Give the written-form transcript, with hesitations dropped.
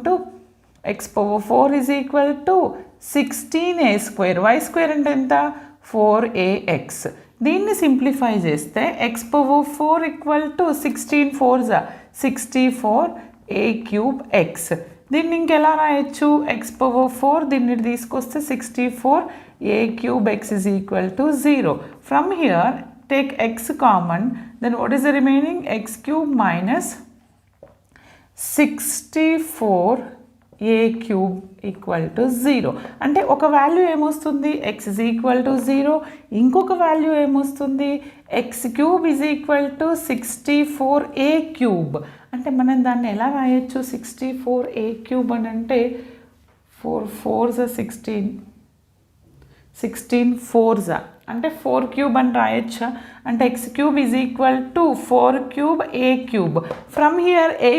to x power 4 is equal to 16a square. y square అంటే ఎంత 4ax. దీన్ని simplify చేస్తే x power 4 equal to 16 4 64a cube x. దీన్ని ఇంకెలా రాయొచ్చు x power 4 దీన్ని తీసుకొస్తే 64a cube x is equal to 0. From here take x common, then what is the remaining? X cube minus 64a cube equal to 0. అంటే ఒక value ఏమొస్తుంది x is equal to 0, ఇంకొక value ఏమొస్తుంది x cube is equal to 64a cube. అంటే మనం దాన్ని ఎలా రాయొచ్చు 64a cube అని అంటే 4 4s 16 4s అంటే 4 cube అని రాయొచ్చా అంటే x cube is equal to 4 cube a cube. From here a is